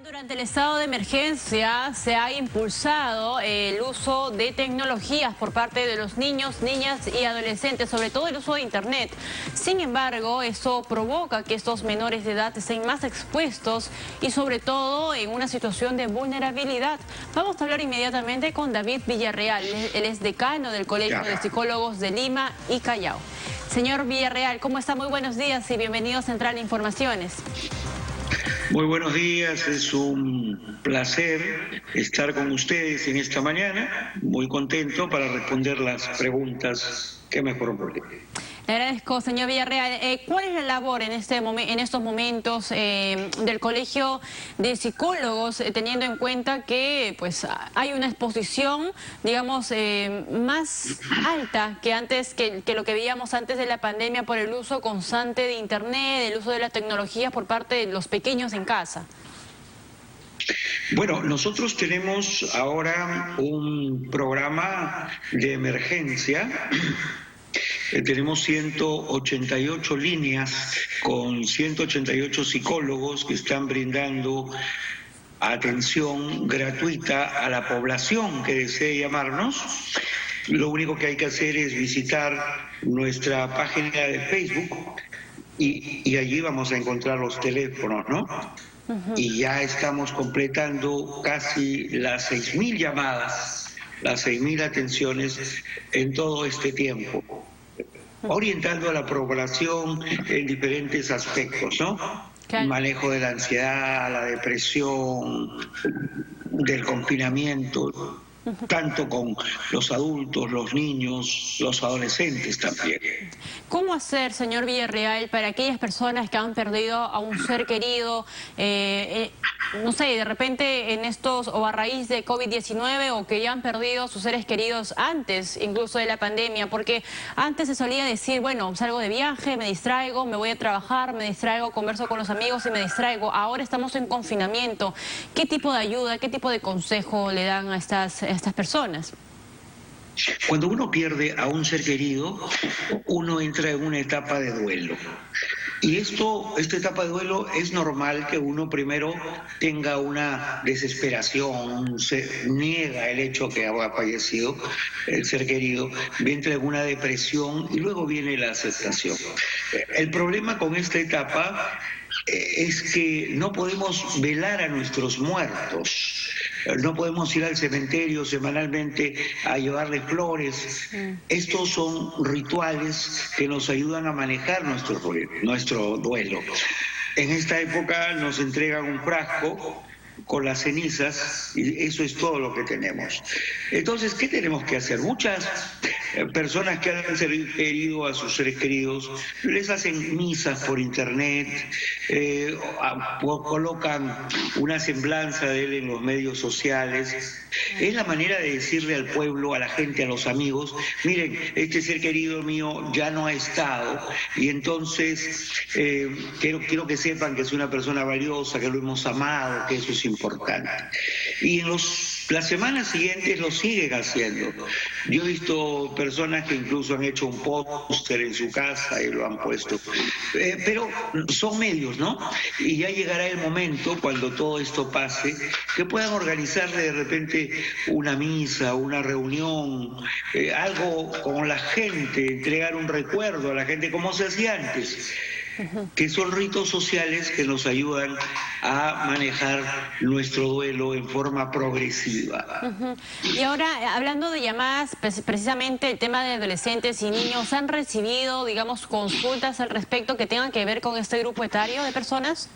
Durante el estado de emergencia se ha impulsado el uso de tecnologías por parte de los niños, niñas y adolescentes, sobre todo el uso de Internet. Sin embargo, eso provoca que estos menores de edad estén más expuestos y sobre todo en una situación de vulnerabilidad. Vamos a hablar inmediatamente con David Villarreal. Él es decano del Colegio de Psicólogos de Lima y Callao. Señor Villarreal, ¿cómo está? Muy buenos días y bienvenido a Central Informaciones. Muy buenos días, es un placer estar con ustedes en esta mañana, muy contento para responder las preguntas que me formulen. Le agradezco, señor Villarreal. ¿Cuál es la labor en estos momentos del Colegio de Psicólogos, teniendo en cuenta que pues hay una exposición, digamos, más alta que antes, que lo que veíamos antes de la pandemia por el uso constante de Internet, el uso de la tecnología por parte de los pequeños en casa? Bueno, nosotros tenemos ahora un programa de emergencia. Tenemos 188 líneas con 188 psicólogos que están brindando atención gratuita a la población que desee llamarnos. Lo único que hay que hacer es visitar nuestra página de Facebook y allí vamos a encontrar los teléfonos, ¿no? Y ya estamos completando casi las 6.000 llamadas, las 6.000 atenciones en todo este tiempo, orientando a la población en diferentes aspectos, ¿no? Claro. Manejo de la ansiedad, la depresión, del confinamiento, tanto con los adultos, los niños, los adolescentes también. ¿Cómo hacer, señor Villarreal, para aquellas personas que han perdido a un ser querido, no sé, de repente en estos, o a raíz de COVID-19, o que ya han perdido a sus seres queridos antes incluso de la pandemia? Porque antes se solía decir, bueno, salgo de viaje, me distraigo, me voy a trabajar, me distraigo, converso con los amigos y me distraigo. Ahora estamos en confinamiento. ¿Qué tipo de ayuda, qué tipo de consejo le dan a estas personas? Cuando uno pierde a un ser querido, uno entra en una etapa de duelo. Y esta etapa de duelo es normal que uno primero tenga una desesperación, se niega el hecho que ha fallecido el ser querido, entra en una depresión y luego viene la aceptación. El problema con esta etapa es que no podemos velar a nuestros muertos. No podemos ir al cementerio semanalmente a llevarles flores. Estos son rituales que nos ayudan a manejar nuestro duelo. En esta época nos entregan un frasco con las cenizas y eso es todo lo que tenemos. Entonces, ¿qué tenemos que hacer? Muchas personas que han herido a sus seres queridos les hacen misas por internet, colocan una semblanza de él en los medios sociales. Es la manera de decirle al pueblo, a la gente, a los amigos: miren, este ser querido mío ya no ha estado y entonces quiero que sepan que es una persona valiosa, que lo hemos amado, que eso es importante. Y en las semanas siguientes lo siguen haciendo. Yo he visto personas que incluso han hecho un póster en su casa y lo han puesto. Pero son medios, ¿no? Y ya llegará el momento, cuando todo esto pase, que puedan organizarle de repente una misa, una reunión, algo con la gente, entregar un recuerdo a la gente como se hacía antes, que son ritos sociales que nos ayudan a manejar nuestro duelo en forma progresiva. Y ahora, hablando de llamadas, precisamente el tema de adolescentes y niños, ¿han recibido, digamos, consultas al respecto que tengan que ver con este grupo etario de personas?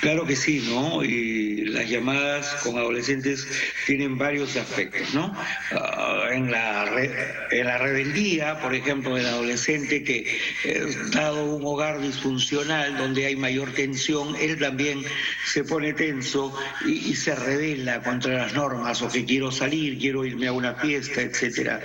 Claro que sí, ¿no? Y las llamadas con adolescentes tienen varios aspectos, ¿no? En la rebeldía, por ejemplo, del adolescente que, dado un hogar disfuncional donde hay mayor tensión, él también se pone tenso y se rebela contra las normas, o que quiero salir, quiero irme a una fiesta, etcétera.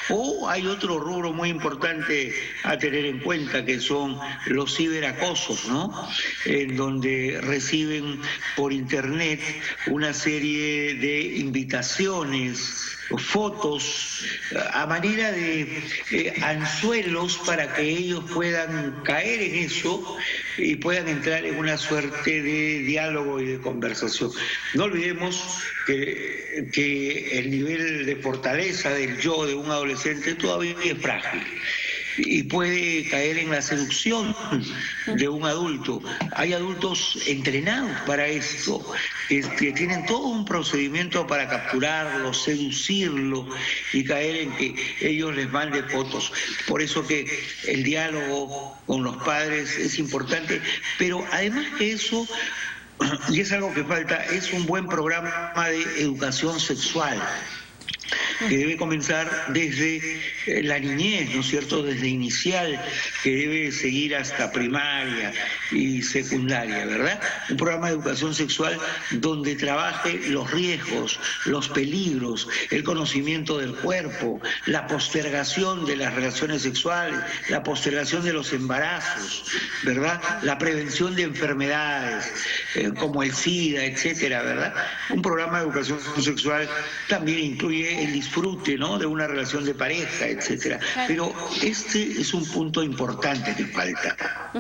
O hay otro rubro muy importante a tener en cuenta, que son los ciberacosos, ¿no? En donde reciben por internet una serie de invitaciones, fotos adultos a manera de anzuelos para que ellos puedan caer en eso y puedan entrar en una suerte de diálogo y de conversación. No olvidemos que el nivel de fortaleza del yo de un adolescente todavía es frágil y puede caer en la seducción de un adulto. Hay adultos entrenados para esto, que tienen todo un procedimiento para capturarlo, seducirlo y caer en que ellos les manden fotos. Por eso que el diálogo con los padres es importante, pero además que eso, y es algo que falta, es un buen programa de educación sexual, que debe comenzar desde la niñez, ¿no es cierto?, desde inicial, que debe seguir hasta primaria y secundaria, ¿verdad? Un programa de educación sexual donde trabaje los riesgos, los peligros, el conocimiento del cuerpo, la postergación de las relaciones sexuales, la postergación de los embarazos, ¿verdad?, la prevención de enfermedades como el SIDA, etcétera, ¿verdad? Un programa de educación sexual también incluye el disfrute, ¿no?, de una relación de pareja, etcétera. Pero este es un punto importante que falta.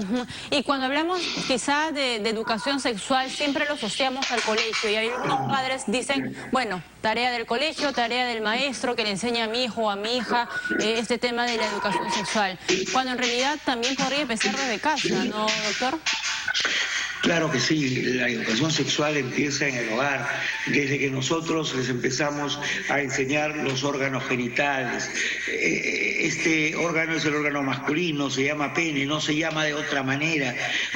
Y cuando hablamos quizá de educación sexual, siempre lo asociamos al colegio y algunos padres dicen, bueno, tarea del colegio, tarea del maestro que le enseña a mi hijo o a mi hija este tema de la educación sexual, cuando en realidad también podría empezar desde casa, ¿no, doctor? Claro que sí, la educación sexual empieza en el hogar, desde que nosotros les empezamos a enseñar los órganos genitales. Este órgano es el órgano masculino, se llama pene, no se llama de otra manera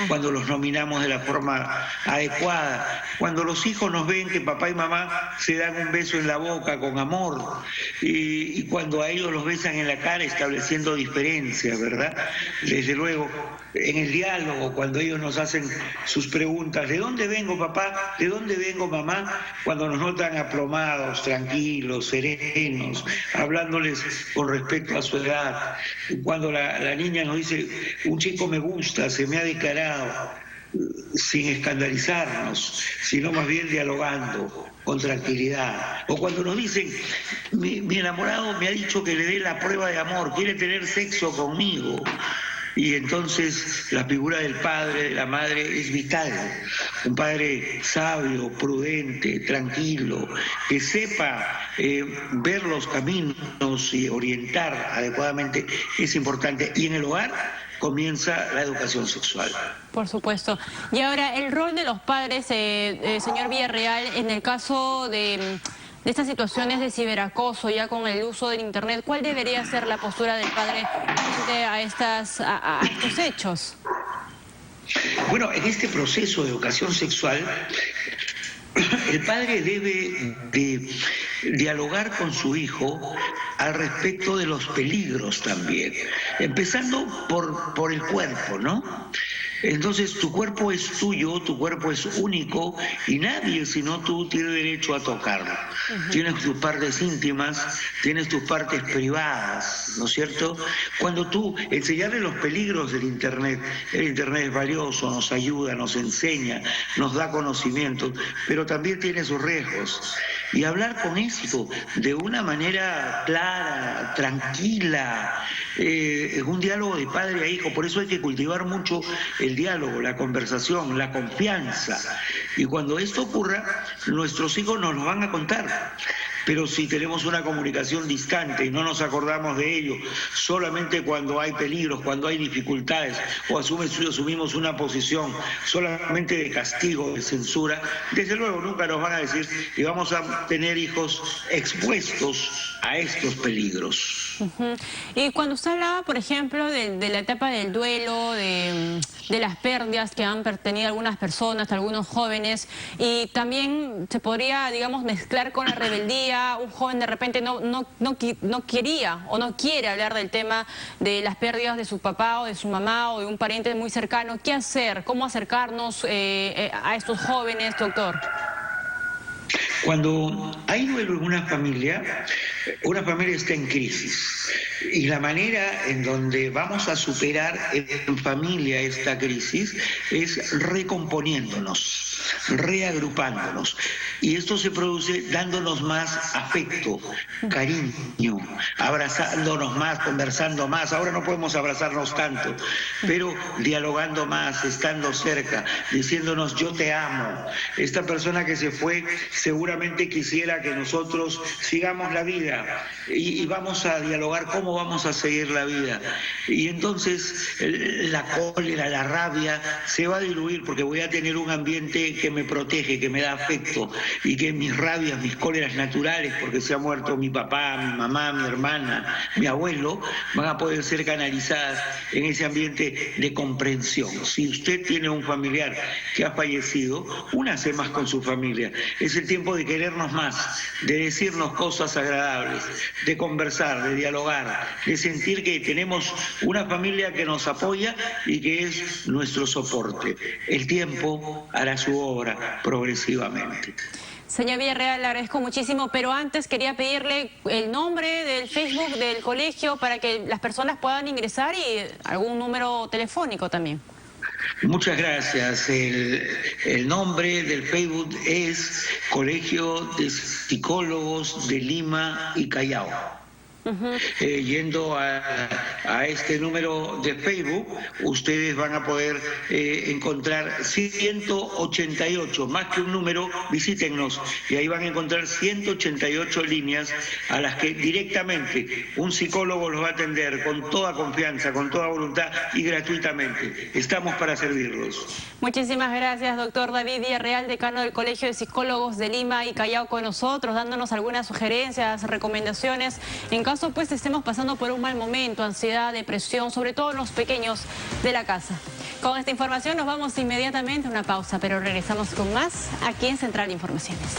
cuando los nominamos de la forma adecuada. Cuando los hijos nos ven que papá y mamá se dan un beso en la boca con amor y cuando a ellos los besan en la cara estableciendo diferencias, ¿verdad? Desde luego, en el diálogo, cuando ellos nos hacen sus preguntas, ¿de dónde vengo papá? ¿De dónde vengo mamá? Cuando nos notan aplomados, tranquilos, serenos, hablándoles con respecto a su edad. Cuando la niña nos dice, un chico me gusta, se me ha declarado, sin escandalizarnos, sino más bien dialogando con tranquilidad. O cuando nos dicen, mi enamorado me ha dicho que le dé la prueba de amor, quiere tener sexo conmigo. Y entonces la figura del padre, de la madre es vital. Un padre sabio, prudente, tranquilo, que sepa ver los caminos y orientar adecuadamente es importante. Y en el hogar comienza la educación sexual. Por supuesto. Y ahora, el rol de los padres, señor Villarreal, en el caso de estas situaciones de ciberacoso, ya con el uso del Internet, ¿cuál debería ser la postura del padre frente a estos hechos? Bueno, en este proceso de educación sexual, el padre debe de dialogar con su hijo al respecto de los peligros también, empezando por el cuerpo, ¿no? Entonces tu cuerpo es tuyo, tu cuerpo es único y nadie sino tú tiene derecho a tocarlo. Tienes tus partes íntimas, tienes tus partes privadas, ¿no es cierto? Cuando tú enseñarle los peligros del Internet, el Internet es valioso, nos ayuda, nos enseña, nos da conocimiento, pero también tiene sus riesgos. Y hablar con esto de una manera clara, tranquila, es un diálogo de padre a hijo, por eso hay que cultivar mucho el diálogo, la conversación, la confianza. Y cuando esto ocurra, nuestros hijos nos lo van a contar. Pero si tenemos una comunicación distante y no nos acordamos de ello, solamente cuando hay peligros, cuando hay dificultades, o asumimos una posición solamente de castigo, de censura, desde luego nunca nos van a decir que vamos a tener hijos expuestos a estos peligros. Y cuando usted hablaba, por ejemplo, de la etapa del duelo, de las pérdidas que han tenido algunas personas, algunos jóvenes, y también se podría, digamos, mezclar con la rebeldía. Un joven de repente no quería o no quiere hablar del tema de las pérdidas de su papá o de su mamá o de un pariente muy cercano. ¿Qué hacer? ¿Cómo acercarnos a estos jóvenes, doctor? Cuando hay duelo en una familia está en crisis. Y la manera en donde vamos a superar en familia esta crisis es recomponiéndonos, reagrupándonos. Y esto se produce dándonos más afecto, cariño, abrazándonos más, conversando más. Ahora no podemos abrazarnos tanto, pero dialogando más, estando cerca, diciéndonos yo te amo. Esta persona que se fue seguramente quisiera que nosotros sigamos la vida y vamos a dialogar cómo vamos a seguir la vida. Y entonces la cólera, la rabia se va a diluir porque voy a tener un ambiente que me protege, que me da afecto, y que mis rabias, mis cóleras naturales, porque se ha muerto mi papá, mi mamá, mi hermana, mi abuelo, van a poder ser canalizadas en ese ambiente de comprensión. Si usted tiene un familiar que ha fallecido, únase más con su familia. Es el tiempo de querernos más, de decirnos cosas agradables, de conversar, de dialogar, de sentir que tenemos una familia que nos apoya y que es nuestro soporte. El tiempo hará su obra progresivamente. Señor Villarreal, le agradezco muchísimo, pero antes quería pedirle el nombre del Facebook del colegio para que las personas puedan ingresar y algún número telefónico también. Muchas gracias. El nombre del Facebook es Colegio de Psicólogos de Lima y Callao. Yendo a este número de Facebook, ustedes van a poder encontrar 188, más que un número, visítennos, y ahí van a encontrar 188 líneas a las que directamente un psicólogo los va a atender con toda confianza, con toda voluntad y gratuitamente. Estamos para servirlos. Muchísimas gracias, doctor David Villarreal, decano del Colegio de Psicólogos de Lima y Callao, con nosotros, dándonos algunas sugerencias, recomendaciones, en caso pues estemos pasando por un mal momento, ansiedad, depresión, sobre todo los pequeños de la casa. Con esta información nos vamos inmediatamente a una pausa, pero regresamos con más aquí en Central Informaciones.